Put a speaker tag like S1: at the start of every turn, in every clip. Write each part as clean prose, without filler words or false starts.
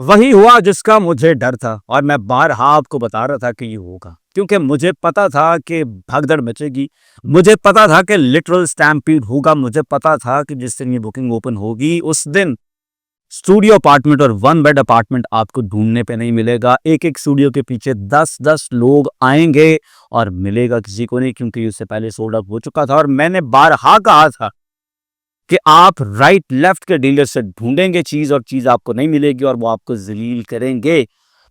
S1: वही हुआ जिसका मुझे डर था और मैं बारहा आपको बता रहा था कि ये होगा, क्योंकि मुझे पता था कि भगदड़ मचेगी। मुझे पता था कि लिटरल स्टैम्पीड होगा। मुझे पता था कि जिस दिन ये बुकिंग ओपन होगी उस दिन स्टूडियो अपार्टमेंट और वन बेड अपार्टमेंट आपको ढूंढने पे नहीं मिलेगा। एक एक स्टूडियो के पीछे 10-10 लोग आएंगे और मिलेगा किसी को नहीं, क्योंकि उससे पहले सोल्ड आउट हो चुका था। और मैंने बारहा कहा था कि आप राइट लेफ्ट के डीलर से ढूंढेंगे चीज और चीज आपको नहीं मिलेगी और वो आपको जलील करेंगे।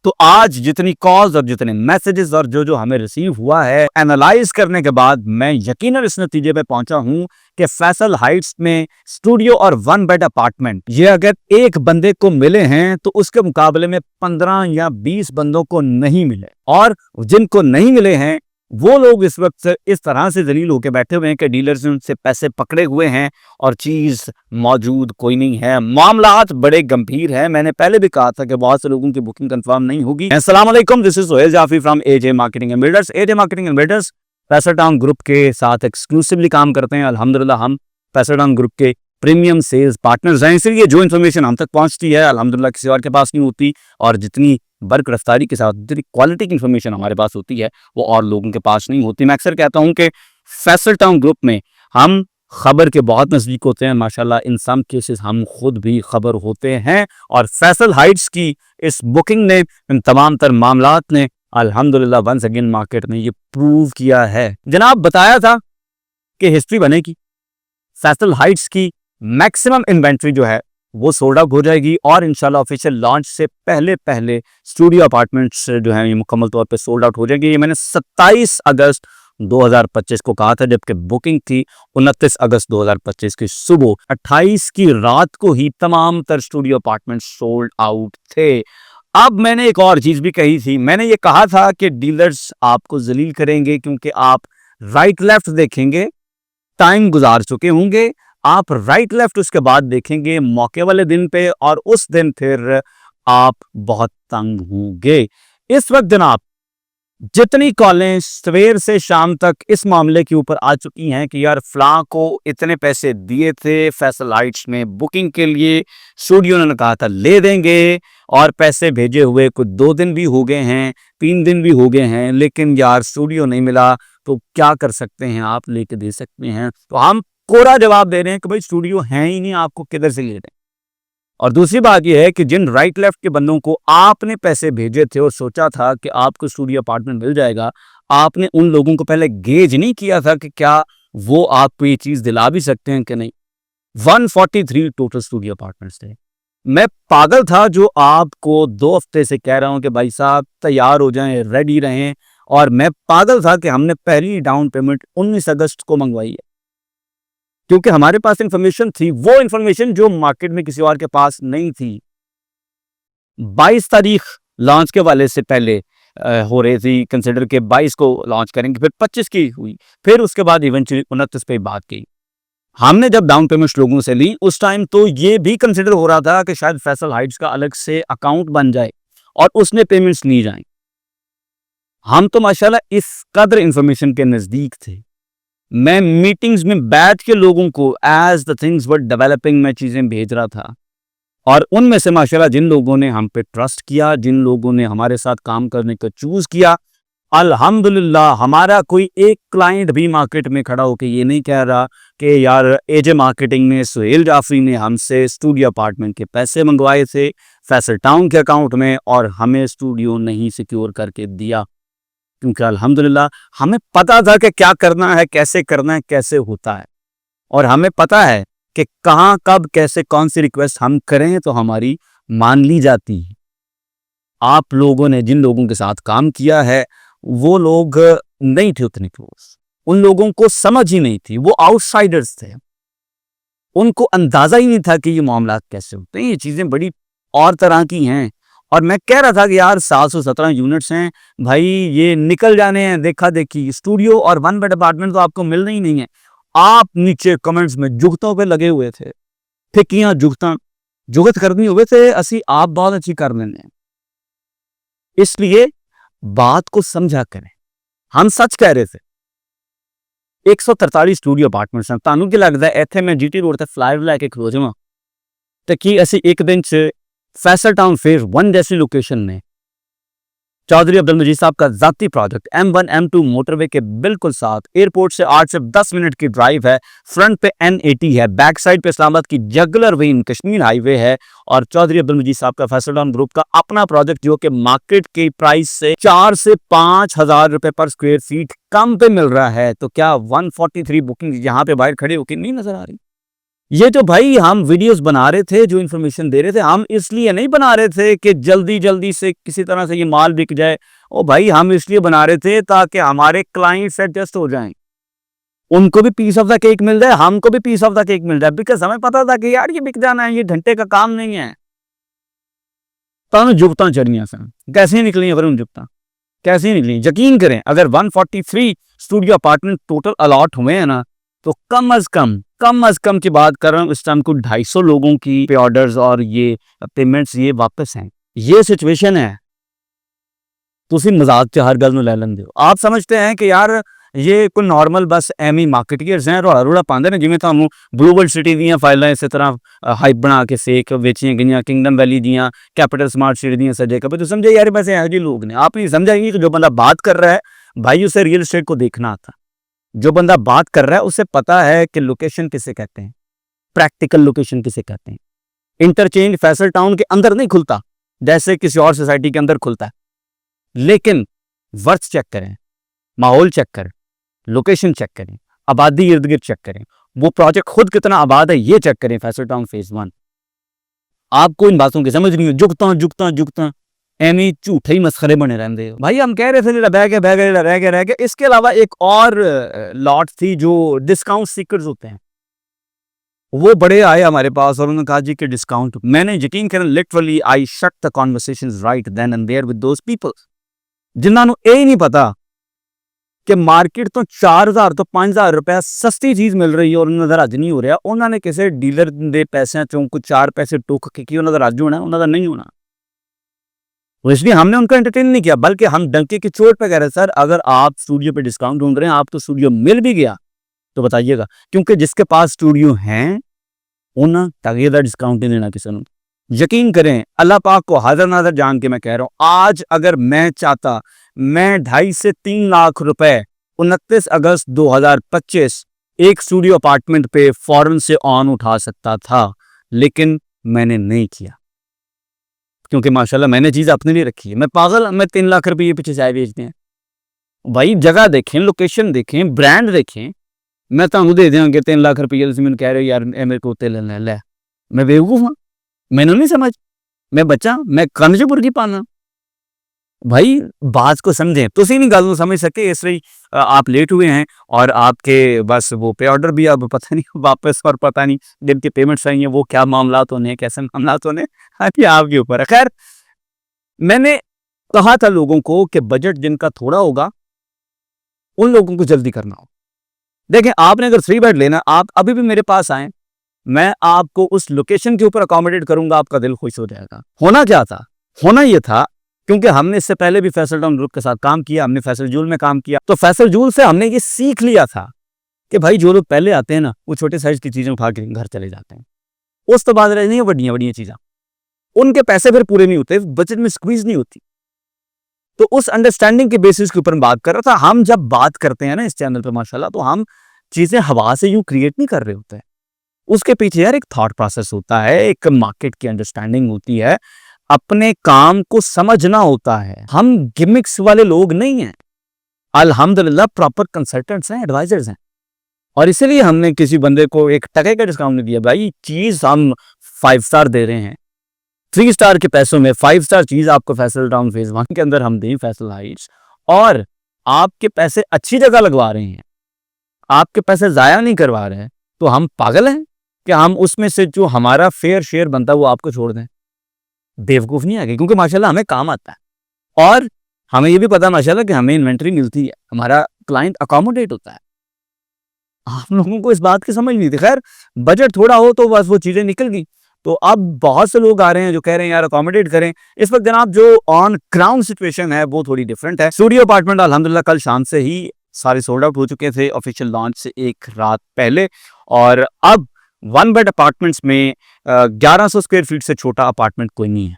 S1: तो आज जितनी कॉल्स और जितने मैसेजेस और जो जो हमें रिसीव हुआ है, एनालाइज करने के बाद मैं यकीनन इस नतीजे पे पहुंचा हूं कि फैसल हाइट्स में स्टूडियो और वन बेड अपार्टमेंट ये अगर एक बंदे को मिले हैं तो उसके मुकाबले में 15 या 20 बंदों को नहीं मिले। और जिनको नहीं मिले हैं वो लोग इस वक्त इस तरह से जलील होकर बैठे हुए हैं कि डीलर्स ने उनसे पैसे पकड़े हुए हैं और चीज मौजूद कोई नहीं है। मामलात बड़े गंभीर हैं। मैंने पहले भी कहा था कि बहुत से लोगों की बुकिंग कंफर्म नहीं होगी। अस्सलाम वालेकुम, this is Sohail Jafri from AJ marketing and builders. AJ marketing and builders Paisa town group के साथ एक्सक्लूसिवली काम करते हैं। अल्हम्दुलिल्लाह हम पैसा टाउन ग्रुप के प्रीमियम सेल्स पार्टनर्स हैं, इसलिए जो इन्फॉर्मेशन हम तक पहुंचती है अल्हम्दुलिल्लाह किसी और के पास नहीं होती। और जितनी बर्क रफ्तारी के साथ जितनी क्वालिटी की इन्फॉर्मेशन हमारे पास होती है वो और लोगों के पास नहीं होती। मैं अक्सर कहता हूं कि फैसल टाउन ग्रुप में हम खबर के बहुत नजदीक होते हैं। माशाल्लाह इन सम केसेस हम खुद भी खबर होते हैं। और फैसल हाइट्स की इस बुकिंग ने, इन तमाम तर मामलात ने अल्हम्दुलिल्लाह वंस अगेन मार्केट में ये प्रूव किया है। जनाब बताया था कि हिस्ट्री बनेगी, फैसल हाइट्स की मैक्सिमम इन्वेंट्री जो है वो सोल्ड आउट हो जाएगी और इंशाल्लाह ऑफिशियल लॉन्च से पहले पहले स्टूडियो अपार्टमेंट्स जो है ये मुकम्मल तौर पे सोल्ड आउट हो जाएंगे। ये मैंने 27 अगस्त 2025 को कहा था, जबकि बुकिंग थी 29 अगस्त 2025 की सुबह। 28 की रात को ही तमाम तर स्टूडियो अपार्टमेंट सोल्ड आउट थे। अब मैंने एक और चीज भी कही थी। मैंने ये कहा था कि डीलर्स आपको जलील करेंगे क्योंकि आप राइट लेफ्ट देखेंगे, टाइम गुजार चुके होंगे, आप राइट लेफ्ट उसके बाद देखेंगे मौके वाले दिन पे और उस दिन फिर आप बहुत तंग होंगे। इस वक्त जनाब जितनी कॉलें सवेर से शाम तक इस मामले के ऊपर आ चुकी हैं कि यार फलां को इतने पैसे दिए थे फैसल हाइट्स में बुकिंग के लिए, स्टूडियो ने कहा था ले देंगे और पैसे भेजे हुए कुछ 2 दिन भी हो गए हैं, 3 दिन भी हो गए हैं, लेकिन यार स्टूडियो नहीं मिला। तो क्या कर सकते हैं, आप लेके दे सकते हैं। तो हम कोरा जवाब दे रहे हैं कि भाई स्टूडियो है ही नहीं, आपको किधर से ले दें। और दूसरी बात यह है कि जिन राइट लेफ्ट के बंदों को आपने पैसे भेजे थे और सोचा था कि आपको स्टूडियो अपार्टमेंट मिल जाएगा, आपने उन लोगों को पहले गेज नहीं किया था कि क्या वो आपको ये चीज दिला भी सकते हैं कि नहीं। 143 टोटल स्टूडियो अपार्टमेंट्स थे। मैं पागल था जो आपको 2 हफ्ते से कह रहा हूं कि भाई साहब तैयार हो जाएं, रेडी रहें। और मैं पागल था कि हमने पहली डाउन पेमेंट 19 अगस्त को मंगवाई है, क्योंकि हमारे पास इंफॉर्मेशन थी, वो इंफॉर्मेशन जो मार्केट में किसी और के पास नहीं थी। 22 तारीख लॉन्च के वाले से पहले हो रही थी कंसिडर के 22 को लॉन्च करेंगे, फिर 25 की हुई, फिर उसके बाद इवेंचुअली 29 पे बात की। हमने जब डाउन पेमेंट्स लोगों से ली उस टाइम तो ये भी कंसिडर हो रहा था कि शायद फैसल हाइट्स का अलग से अकाउंट बन जाए और उसने पेमेंट्स ली जाएं। हम तो माशाल्लाह इस कदर इंफॉर्मेशन के नजदीक थे। मैं मीटिंग्स में बैठ के लोगों को as the things were developing मैं चीजें भेज रहा था। और उनमें से माशाल्लाह जिन लोगों ने हम पे ट्रस्ट किया, जिन लोगों ने हमारे साथ काम करने का चूज किया, अल्हम्दुलिल्लाह हमारा कोई एक क्लाइंट भी मार्केट में खड़ा होकर ये नहीं कह रहा कि यार एजे मार्केटिंग में सोहेल जाफरी ने हमसे स्टूडियो अपार्टमेंट के पैसे मंगवाए थे फैसल टाउन के अकाउंट में और हमें स्टूडियो नहीं सिक्योर करके दिया। क्योंकि अल्हम्दुलिल्लाह हमें पता था कि क्या करना है, कैसे करना है, कैसे होता है। और हमें पता है कि कहां कब कैसे कौन सी रिक्वेस्ट हम करें तो हमारी मान ली जाती है। आप लोगों ने जिन लोगों के साथ काम किया है वो लोग नहीं थे उतने क्लोज, उन लोगों को समझ ही नहीं थी, वो आउटसाइडर्स थे, उनको अंदाजा ही नहीं था कि ये मामला कैसे होते हैं, ये चीजें बड़ी और तरह की हैं। और मैं कह रहा था कि यार 717 यूनिट्स हैं भाई, ये निकल जाने हैं देखा देखी, स्टूडियो और वन बेड अपार्टमेंट तो आपको मिलना ही नहीं है। आप नीचे कमेंट्स में जुगतों पे लगे हुए थे, फिकियां जुगता जुगत करनी हुए थे, असी आप बहुत अच्छी कर लेने। इसलिए बात को समझा करें, हम सच कह रहे थे। 143 स्टूडियो अपार्टमेंट्स हैं। ਤੁਹਾਨੂੰ ਕੀ ਲੱਗਦਾ ਇੱਥੇ ਮੈਂ जीटी रोड ਤੇ फ्लाईओवर लेके खलो जावां ਤੇ ਕੀ ਅਸੀਂ ਇੱਕ दिन 'ਚ फैसल टाउन फेज 1 जैसी लोकेशन में चौधरी अब्दुल मजीद साहब का जाती प्रोजेक्ट M1 M2 मोटरवे के बिल्कुल साथ, एयरपोर्ट से 8 से 10 मिनट की ड्राइव है, फ्रंट पे N80 है, बैक साइड पे इस्लामाबाद की जगलर वेन कश्मीर हाईवे है और चौधरी अब्दुल मजीद साहब का फैसल टाउन ग्रुप का अपना प्रोजेक्ट जो कि मार्केट के प्राइस से 4 से 5,000 रुपए पर स्क्वायर फीट कम पे मिल रहा है। तो क्या 143 बुकिंग यहाँ पे बाहर खड़े होकर नहीं नजर आ रही? ये जो भाई हम वीडियोस बना रहे थे, जो इन्फॉर्मेशन दे रहे थे, हम इसलिए नहीं बना रहे थे कि जल्दी जल्दी से किसी तरह से ये माल बिक जाए। ओ भाई, हम इसलिए बना रहे थे ताकि हमारे क्लाइंट्स एडजस्ट हो जाएं, उनको भी पीस ऑफ द केक मिल जाए, हमको भी पीस ऑफ द केक मिल जाए। बिकॉज हमें पता था कि यार ये बिक जाना है, ये घंटे का काम नहीं है। तो जुगता चढ़िया से कैसे निकली वरुण जुगता, कैसे निकली? यकीन करें, अगर 143 स्टूडियो अपार्टमेंट टोटल अलॉट हुए हैं ना, तो कम अज कम की बात कर रहा हूँ, इस टाइम को 250 लोगों की पे ऑर्डर्स और ये पेमेंट्स ये वापस हैं। ये सिचुएशन है। तुसी मजाक च हर गल नूं लै लैंदे हो। आप समझते हैं कि यार ये कोई नॉर्मल बस एम ही मार्केटियर्स हैं, रोड़ा रोड़ा पाते हैं जिमें तुहानूं ब्लू वर्ल्ड सिटी दीयां फाइलां इस तरह हाइप बना के सेक वेचियां गईयां, किंगडम वैली दीयां, कैपिटल स्मार्ट सिटी दीयां सजे कभी। तो समझे यार बस यहो जिहे लोग ने। आप नहीं समझाएंगे कि जो बंदा बात कर रहा है भाई, उसे रियल एस्टेट को देखना आता। जो बंदा बात कर रहा है उसे पता है कि लोकेशन किसे कहते हैं, प्रैक्टिकल लोकेशन किसे कहते हैं। इंटरचेंज फैसल टाउन के अंदर नहीं खुलता जैसे किसी और सोसाइटी के अंदर खुलता है, लेकिन वर्थ चेक करें, माहौल चेक करें, लोकेशन चेक करें, आबादी इर्द गिर्द चेक करें, वो प्रोजेक्ट खुद कितना आबाद है ये चेक करें। Faisal town phase 1। आपको इन बातों की समझ नहीं हो, जुगता एमी झूठे ही मस्खरे बने रहते हो भाई। हम कह रहे थे बह गए रह गया। इसके अलावा एक और लॉट थी जो डिस्काउंट सीकर्स होते हैं, वो बड़े आए हमारे पास और उन्होंने कहा जी कि डिस्काउंट। मैंने यकीन करें, literally I shut the conversations right then and there with those people जिन्होंने ये नहीं पता कि मार्केट तो 4,000 तो 5,000 रुपए सस्ती चीज मिल रही है और उन्होंने राज नहीं हो रहा। उन्होंने किसी डीलर के पैसों चों कुछ 4 पैसे टुक के उन्होंने राज होना, उन्होंने नहीं होना। तो इसलिए हमने उनको एंटरटेन नहीं किया, बल्कि हम डंके की चोट पे कह रहे सर अगर आप स्टूडियो पे डिस्काउंट ढूंढ रहे हैं, आप तो स्टूडियो मिल भी गया तो बताइएगा, क्योंकि जिसके पास स्टूडियो हैं उन्हें तगेदा डिस्काउंट नहीं देना किसी ने। यकीन करें, अल्लाह पाक को हाजिर नाजर जान के मैं कह रहा हूं, आज अगर मैं चाहता, मैं 2.5 से 3 लाख रुपए 29 अगस्त 2025 एक स्टूडियो अपार्टमेंट पे फौरन से ऑन उठा सकता था, लेकिन मैंने नहीं किया क्योंकि माशाल्लाह मैंने चीज अपने लिए रखी है। मैं पागल, मैं 3 लाख रुपए पीछे चाय बेचते हैं भाई। जगह देखें, लोकेशन देखें, ब्रांड देखें। मैं तो दे देंगे 3 लाख रुपये, मैंने कह रहे हो यार मेरे को उत्ते ले, मैं बेवकूफ हाँ? मैंने नहीं समझ, मैं बच्चा, मैं कंजपुर की पाना भाई। बात को समझें, तो नहीं गल समझ सकते, इसलिए आप लेट हुए हैं और आपके बस वो पे ऑर्डर भी अब पता नहीं वापस, और पता नहीं जिनकी पेमेंट्स आई हैं वो क्या मामला होने, कैसे मामला होने, आपके ऊपर है। खैर, मैंने कहा था लोगों को कि बजट जिनका थोड़ा होगा उन लोगों को जल्दी करना हो। देखें, आपने अगर 3 बेड लेना, आप अभी भी मेरे पास आए, मैं आपको उस लोकेशन के ऊपर अकोमोडेट करूंगा, आपका दिल खुश हो जाएगा। होना क्या था? होना यह था, क्योंकि हमने इससे पहले भी फैसल टाउन ग्रुप के साथ काम किया, हमने फैसल जूल में काम किया, तो फैसल जूल से हमने ये सीख लिया था कि भाई जो लोग पहले आते हैं ना, वो छोटे साइज की चीजें उठा के घर चले जाते हैं। उस तो बाद रह नहीं बड़िया बड़िया चीजें, उनके पैसे फिर पूरे नहीं होते, बजट में स्क्वीज नहीं होती। तो उस अंडरस्टैंडिंग के बेसिस के ऊपर बात कर रहा था। हम जब बात करते हैं ना इस चैनल पे माशाल्लाह, तो हम चीजें हवा से यूं क्रिएट नहीं कर रहे होते हैं। उसके पीछे यार एक थॉट प्रोसेस होता है, एक मार्केट की अंडरस्टैंडिंग होती है, अपने काम को समझना होता है। हम गिमिक्स वाले लोग नहीं हैं, अल्हम्दुलिल्लाह प्रॉपर कंसल्टेंट्स हैं, एडवाइजर्स हैं। और इसीलिए हमने किसी बंदे को 1 टके का डिस्काउंट नहीं दिया। भाई चीज हम 5 स्टार दे रहे हैं, 3 स्टार के पैसों में 5 स्टार चीज आपको फैसल टाउन फेज 1 के अंदर हम दें, फैसल हाइट्स, और आपके पैसे अच्छी जगह लगवा रहे हैं, आपके पैसे जाया नहीं करवा रहे हैं। तो हम पागल हैं कि हम उसमें से जो हमारा फेयर शेयर बनता है वो आपको छोड़ दें? बेवकूफ नहीं आगे, क्योंकि माशाल्लाह हमें काम आता है और हमें ये भी पता माशाल्लाह कि हमें इन्वेंटरी मिलती है, हमारा क्लाइंट अकोमोडेट होता है। आप लोगों को इस बात की समझ नहीं थी। खैर, बजट थोड़ा हो तो बस वो चीजें निकल गई। तो अब बहुत से लोग आ रहे हैं जो कह रहे हैं यार अकोमोडेट करें। इस वक्त जनाब जो ऑन ग्राउंड सिचुएशन है वो थोड़ी डिफरेंट है। स्टूडियो अपार्टमेंट अल्हम्दुलिल्लाह कल शाम से ही सारे सोल्ड आउट हो चुके थे, ऑफिशियल लॉन्च से 1 रात पहले, और अब वन बेड अपार्टमेंट्स में 1100 स्क्वायर फीट से छोटा अपार्टमेंट कोई नहीं है।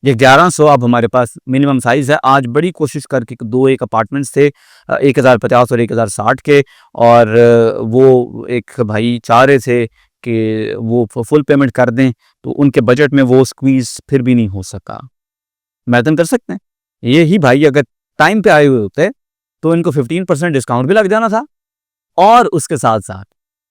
S1: ये 1100 अब हमारे पास मिनिमम साइज़ है। आज बड़ी कोशिश करके दो एक अपार्टमेंट्स थे 1050 और 1060 के, और वो एक भाई चाह रहे थे कि वो फुल पेमेंट कर दें, तो उनके बजट में वो स्क्वीज़ फिर भी नहीं हो सका। मैथन कर सकते हैं, यही भाई अगर टाइम पे आए हुए होते तो इनको 15% डिस्काउंट भी लग जाना था, और उसके साथ साथ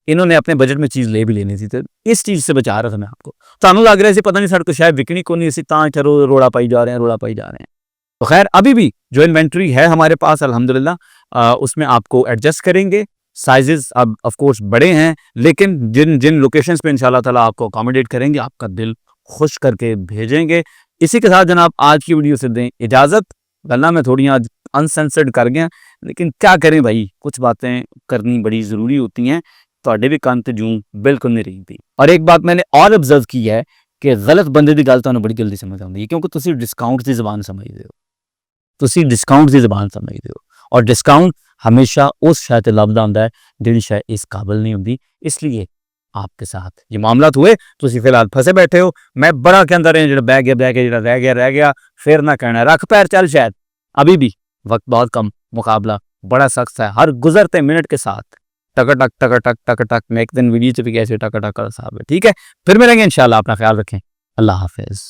S1: इन्होंने अपने बजट में चीज़ ले भी लेनी थी। तो इस चीज़ से बचा रहा था मैं आपको। ਤੁਹਾਨੂੰ ਲੱਗ ਰਿਹਾ ਸੀ पता नहीं सड़क शायद विकनी को नहीं, तां चलो रोड़ा पाई जा रहे हैं, रोड़ा पाई जा रहे हैं। तो खैर अभी भी जो इन्वेंट्री है हमारे पास अल्हम्दुलिल्लाह, उसमें आपको एडजस्ट करेंगे। साइजेस अब ऑफ कोर्स बड़े हैं, लेकिन जिन जिन लोकेशंस पे इंशाल्लाह ताला आपको अकोमोडेट करेंगे, आपका दिल खुश करके भेजेंगे। इसी के साथ जनाब आज की वीडियो से दें इजाज़त, वरना मैं थोड़ी आज अनसेंसर्ड कर गया, लेकिन क्या करें भाई, कुछ बातें करनी बड़ी ज़रूरी होती हैं। ਤੁਹਾਡੇ ਵੀ ਕੰਨ ਤੇ ਜੂੰ ਬਿਲਕੁਲ ਨਹੀਂ ਰਹਿੰਦੀ। ਔਰ ਇੱਕ ਬਾਤ मैंने और ऑब्जर्व की है कि गलत ਬੰਦੇ ਦੀ ਗੱਲ ਤੁਹਾਨੂੰ ਬੜੀ ਜਲਦੀ ਸਮਝ ਆਉਂਦੀ ਹੈ, ਕਿਉਂਕਿ ਤੁਸੀਂ ਡਿਸਕਾਊਂਟ ਦੀ ਜ਼ਬਾਨ ਸਮਝਦੇ ਹੋ। ਤੁਸੀਂ ਡਿਸਕਾਊਂਟ ਦੀ ਜ਼ਬਾਨ ਸਮਝਦੇ ਹੋ, और डिस्काउंट हमेशा उस शय ते ਲੱਭਦਾ ਹੁੰਦਾ है ਜਿਹੜੀ शय इस काबिल नहीं होती। इसलिए आपके साथ ये मामला हुए, ਤੁਸੀਂ फिलहाल फंसे बैठे हो। मैं बड़ा कहता रहे ਜਿਹੜਾ बह गया ਜਿਹੜਾ रह गया फिर ना कहना रख पैर चल। शायद अभी भी वक्त बहुत कम, मुकाबला बड़ा सख्त है, हर गुजरते मिनट के साथ टक टक टक मैं एक दिन वीडियो च भी कैसे टक साहब है। ठीक है, फिर मिलेंगे इंशाल्लाह, अपना ख्याल रखें, अल्लाह हाफिज।